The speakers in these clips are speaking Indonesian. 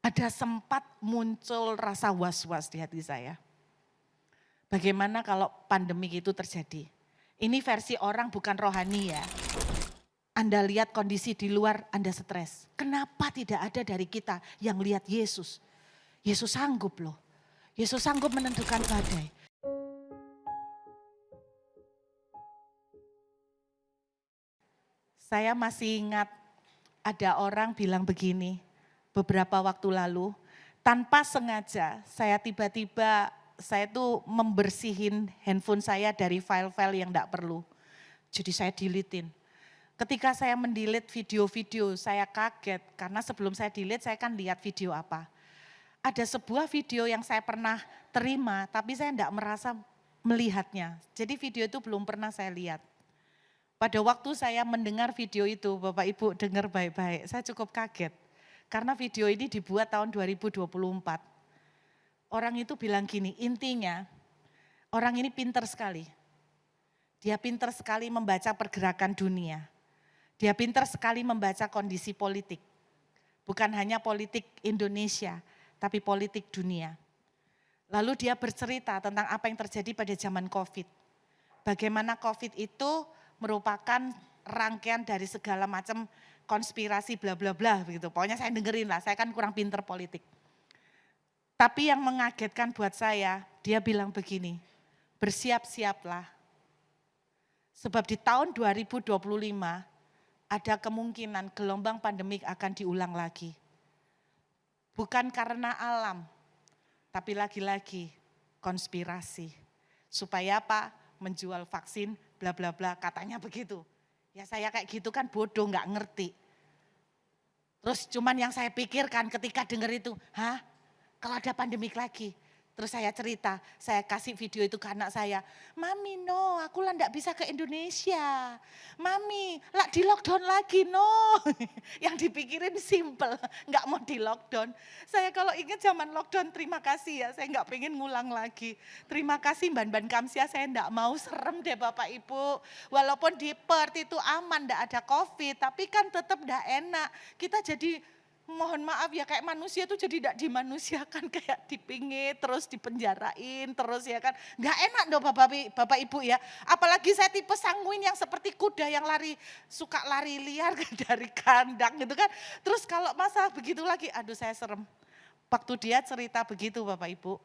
Ada sempat muncul rasa was-was di hati saya. Bagaimana kalau pandemik itu terjadi? Ini versi orang bukan rohani ya. Anda lihat kondisi di luar, Anda stres. Kenapa tidak ada dari kita yang lihat Yesus? Yesus sanggup loh. Yesus sanggup menentukan badai. Saya masih ingat ada orang bilang begini, beberapa waktu lalu, tanpa sengaja saya tiba-tiba saya tuh membersihin handphone saya dari file-file yang tidak perlu. Jadi saya deletein. Ketika saya mendelete video-video, saya kaget karena sebelum saya delete saya kan lihat video apa. Ada sebuah video yang saya pernah terima tapi saya tidak merasa melihatnya. Jadi video itu belum pernah saya lihat. Pada waktu saya mendengar video itu, Bapak Ibu dengar baik-baik, saya cukup kaget. Karena video ini dibuat tahun 2024. Orang itu bilang gini, intinya orang ini pinter sekali. Dia pinter sekali membaca pergerakan dunia. Dia pinter sekali membaca kondisi politik. Bukan hanya politik Indonesia, tapi politik dunia. Lalu dia bercerita tentang apa yang terjadi pada zaman COVID. Bagaimana COVID itu merupakan rangkaian dari segala macam konspirasi bla bla bla begitu. Pokoknya saya dengerin lah, saya kan kurang pinter politik. Tapi yang mengagetkan buat saya, dia bilang begini, bersiap-siaplah. Sebab di tahun 2025 ada kemungkinan gelombang pandemik akan diulang lagi. Bukan karena alam, tapi lagi-lagi konspirasi. Supaya apa? Menjual vaksin, bla bla bla, katanya begitu. Ya saya kayak gitu kan bodoh, nggak ngerti. Terus cuman yang saya pikirkan ketika dengar itu, kalau ada pandemik lagi. Terus saya cerita, saya kasih video itu ke anak saya. Mami no, aku lah nggak bisa ke Indonesia. Mami, lah di lockdown lagi no. Yang dipikirin simple, nggak mau di lockdown. Saya kalau ingat zaman lockdown, terima kasih ya, saya nggak pengen ngulang lagi. Terima kasih Ban Kamsia, saya nggak mau, serem deh Bapak Ibu. Walaupun di Perth itu aman, nggak ada COVID, tapi kan tetap nggak enak. Kita jadi mohon maaf ya kayak manusia tuh jadi tidak dimanusiakan, kayak dipingit terus dipenjarain terus ya kan. Nggak enak dong Bapak Ibu ya. Apalagi saya tipe sanguin yang seperti kuda yang suka lari liar dari kandang gitu kan. Terus kalau masa begitu lagi, aduh saya serem. Waktu dia cerita begitu Bapak Ibu,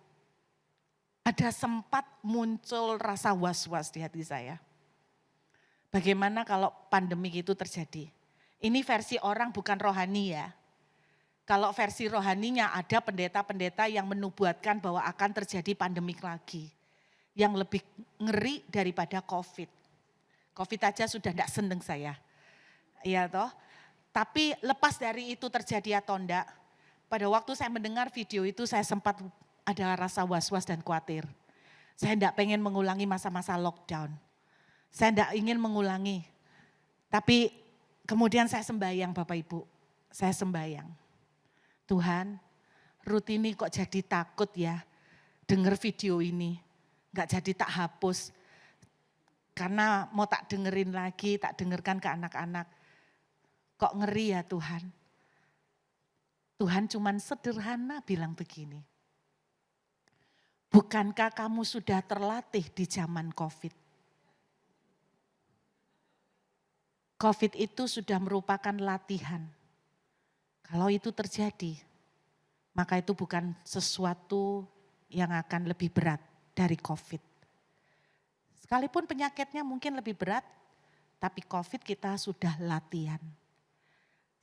ada sempat muncul rasa was-was di hati saya. Bagaimana kalau pandemik itu terjadi? Ini versi orang bukan rohani ya. Kalau versi rohaninya ada pendeta-pendeta yang menubuatkan bahwa akan terjadi pandemik lagi. Yang lebih ngeri daripada COVID. COVID aja sudah tidak seneng saya. Iya toh. Tapi lepas dari itu terjadi atau enggak, pada waktu saya mendengar video itu saya sempat ada rasa was-was dan khawatir. Saya tidak pengen mengulangi masa-masa lockdown. Saya tidak ingin mengulangi. Tapi kemudian saya sembahyang Bapak Ibu. Saya sembahyang. Tuhan, Ruth ini kok jadi takut ya denger video ini. Gak jadi tak hapus. Karena mau tak dengerin lagi, tak dengerkan ke anak-anak. Kok ngeri ya Tuhan. Tuhan cuman sederhana bilang begini. Bukankah kamu sudah terlatih di zaman COVID? COVID itu sudah merupakan latihan. Kalau itu terjadi, maka itu bukan sesuatu yang akan lebih berat dari COVID. Sekalipun penyakitnya mungkin lebih berat, tapi COVID kita sudah latihan.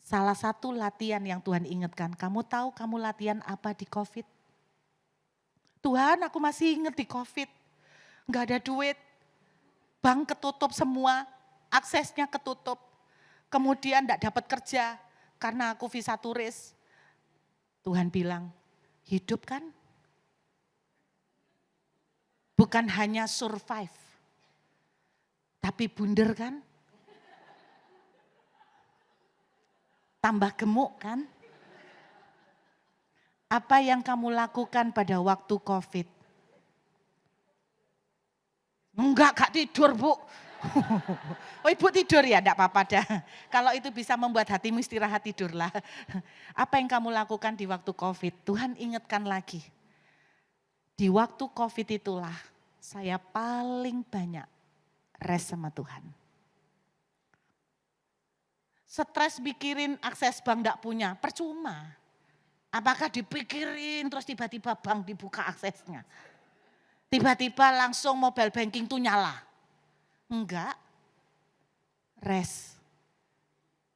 Salah satu latihan yang Tuhan ingatkan, kamu tahu kamu latihan apa di COVID? Tuhan, aku masih ingat di COVID, nggak ada duit, bank ketutup semua, aksesnya ketutup, kemudian nggak dapat kerja, karena aku visa turis. Tuhan bilang, hidup kan? Bukan hanya survive, tapi bunder kan? Tambah gemuk kan? Apa yang kamu lakukan pada waktu COVID? Enggak, gak tidur Bu. Oh ibu tidur ya, enggak apa-apa dah. Kalau itu bisa membuat hatimu istirahat, tidurlah. Apa yang kamu lakukan di waktu COVID? Tuhan ingatkan lagi. Di waktu COVID itulah saya paling banyak rest sama Tuhan. Stres mikirin akses bank enggak punya, percuma. Apakah dipikirin terus tiba-tiba bank dibuka aksesnya? Tiba-tiba langsung mobile banking tuh nyala. Enggak, rest.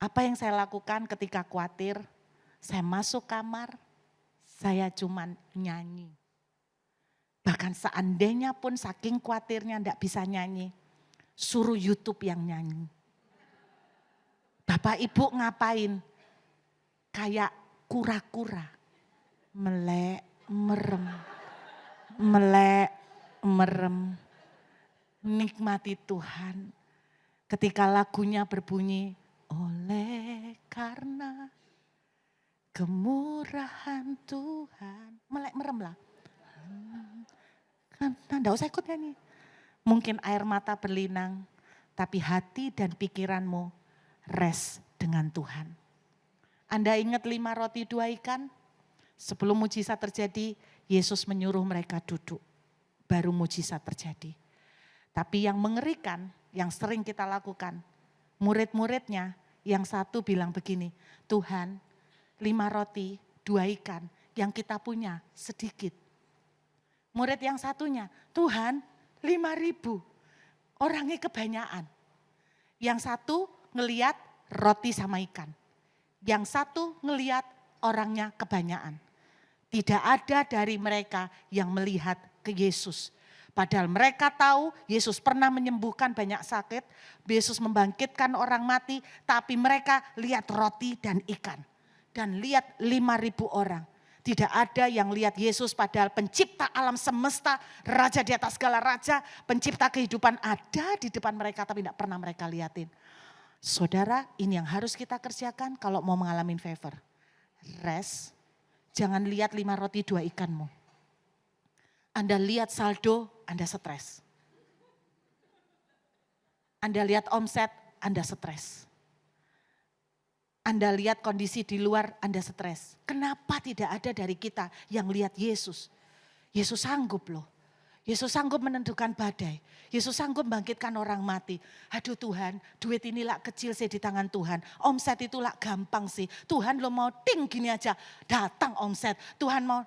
Apa yang saya lakukan ketika khawatir? Saya masuk kamar, saya cuman nyanyi. Bahkan seandainya pun saking khawatirnya enggak bisa nyanyi, suruh YouTube yang nyanyi. Bapak Ibu ngapain? Kayak kura-kura, melek, merem, melek, merem. Nikmati Tuhan. Ketika lagunya berbunyi, oleh karena kemurahan Tuhan. Melek merem lah. Enggak usah ikut nyanyi. Mungkin air mata berlinang, tapi hati dan pikiranmu rest dengan Tuhan. Anda ingat 5 roti 2 ikan? Sebelum mujizat terjadi, Yesus menyuruh mereka duduk. Baru mujizat terjadi. Tapi yang mengerikan, yang sering kita lakukan, murid-muridnya yang satu bilang begini, Tuhan 5 roti 2 ikan yang kita punya sedikit. Murid yang satunya, Tuhan 5.000, orangnya kebanyakan. Yang satu ngeliat roti sama ikan, yang satu ngeliat orangnya kebanyakan. Tidak ada dari mereka yang melihat ke Yesus. Padahal mereka tahu Yesus pernah menyembuhkan banyak sakit, Yesus membangkitkan orang mati, tapi mereka lihat roti dan ikan. Dan lihat 5.000 orang. Tidak ada yang lihat Yesus padahal pencipta alam semesta, raja di atas segala raja, pencipta kehidupan ada di depan mereka tapi tidak pernah mereka liatin. Saudara, ini yang harus kita kerjakan kalau mau mengalami favor. Rest, jangan lihat 5 roti 2 ikanmu. Anda lihat saldo, Anda stres. Anda lihat omset, Anda stres. Anda lihat kondisi di luar, Anda stres. Kenapa tidak ada dari kita yang lihat Yesus? Yesus sanggup loh. Yesus sanggup menentukan badai. Yesus sanggup membangkitkan orang mati. Aduh Tuhan, duit inilah kecil sih di tangan Tuhan. Omset itulah gampang sih. Tuhan lo mau ting gini aja, datang omset. Tuhan mau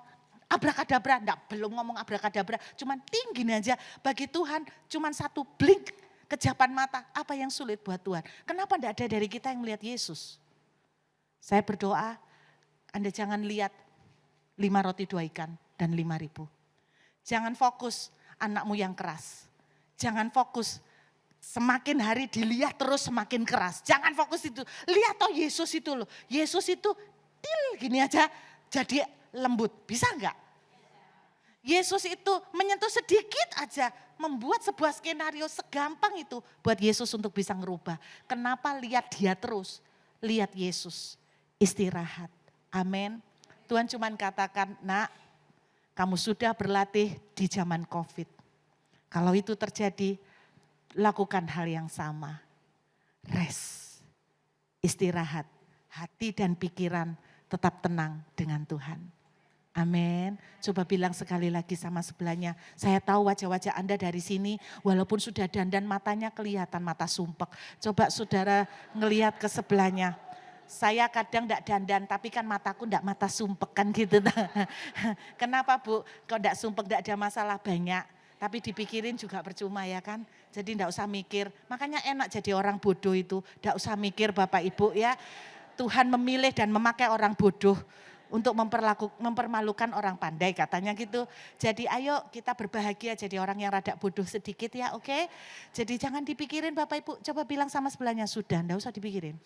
abrakadabra, belum ngomong abrakadabra, cuman tinggi aja. Bagi Tuhan cuman satu blink kejapan mata. Apa yang sulit buat Tuhan? Kenapa tidak ada dari kita yang melihat Yesus? Saya berdoa, Anda jangan lihat 5 roti 2 ikan dan 5.000. Jangan fokus anakmu yang keras. Jangan fokus semakin hari dilihat terus semakin keras. Jangan fokus itu. Lihat toh Yesus itu loh. Yesus itu gini aja jadi lembut. Bisa enggak? Yesus itu menyentuh sedikit aja. Membuat sebuah skenario segampang itu buat Yesus untuk bisa ngerubah. Kenapa lihat dia terus? Lihat Yesus. Istirahat. Amin. Tuhan cuman katakan, nak, kamu sudah berlatih di zaman COVID. Kalau itu terjadi, lakukan hal yang sama. Rest. Istirahat. Hati dan pikiran tetap tenang dengan Tuhan. Amin. Coba bilang sekali lagi sama sebelahnya. Saya tahu wajah-wajah Anda dari sini walaupun sudah dandan matanya kelihatan mata sumpek. Coba saudara ngelihat ke sebelahnya. Saya kadang enggak dandan tapi kan mataku enggak mata sumpek kan gitu. Kenapa Bu? Kalau enggak sumpek enggak ada masalah banyak. Tapi dipikirin juga percuma ya kan. Jadi enggak usah mikir. Makanya enak jadi orang bodoh itu. Enggak usah mikir Bapak Ibu ya. Tuhan memilih dan memakai orang bodoh untuk mempermalukan orang pandai katanya gitu. Jadi ayo kita berbahagia jadi orang yang rada bodoh sedikit ya, oke? Jadi jangan dipikirin Bapak Ibu, coba bilang sama sebelahnya sudah, enggak usah dipikirin.